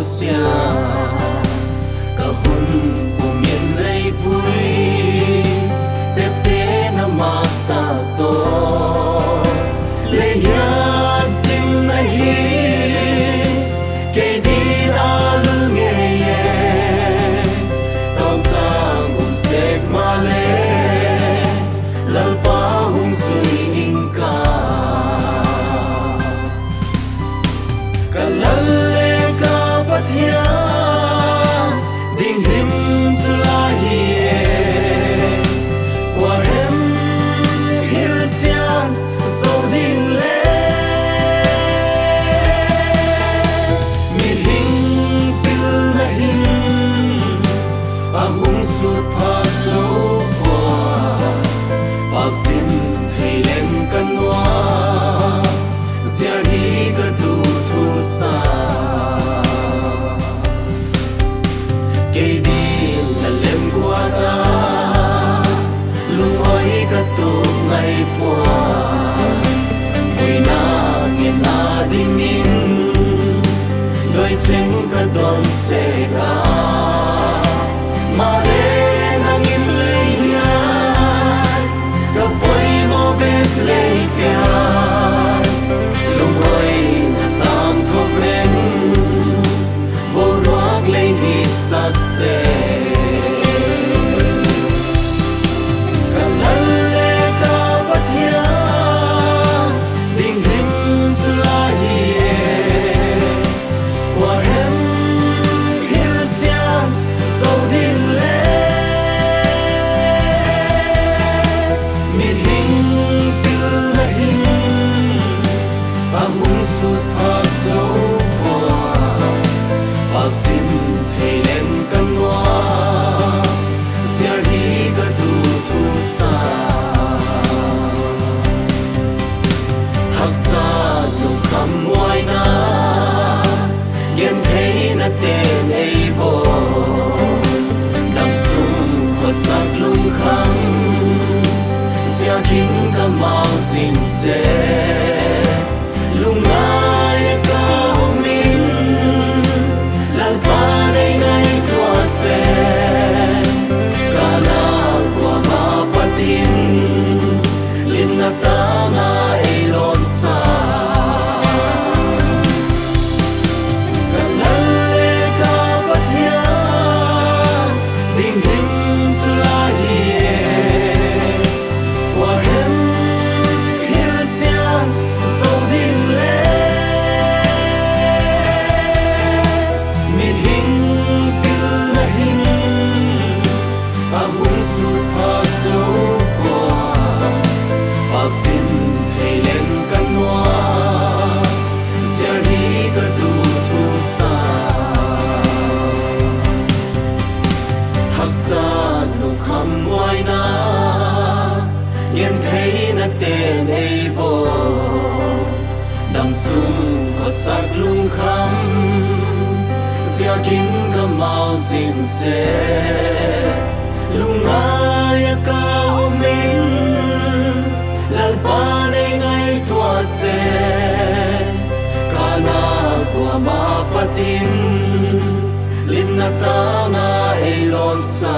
xia cả hun của miền lấy vui tép té nằm mặt ta to lấy hiền xin này kể đi đã lưng nghe sang sang sek ma le lal pa hung sui in ka kalal le ka pathia ding him sula hi e qua hem hil chian so ding le mi hing pil na hing a hung sut pa so bác xin thầy lên căn hoa giờ hi cả tu thu xa cây đi là lên qua ta lung hỏi cả tu ngày qua vui na nghiền na đi min đôi chân cả đoàn xe ga mà lên hàng in lấy lấy bia lung ơi na tam thô ven vô roak lấy hít sắc xe kalal le ka pathia ding him sula hi qua hem hil chian so din le mi hing hung sut phak so qua bác xin thầy lên căn hoa giờ hi cả tu thu xa hắc sa lục khăm ngoài na gen thấy na tên ấy bo đam sum khó sắc lung khăm giờ kính cả màu xinh xẻ lung ai ca min lal pa nei ngai tua se kana qua ma patin lin na ta nga elon sa kalal le ka pathia ding him sula hi qua hem hil chian so din bác xin thầy lên căn hoa giờ hi cả tu thu xa hắc sa lục khăm ngoài na nghe thấy na tên ấy bo đam sum khó sắc lung khăm giờ kín cả màu xinh xẻ lung ai ca min lal pa nei ngai tua se kana qua ma patin lin na ta nga elon sa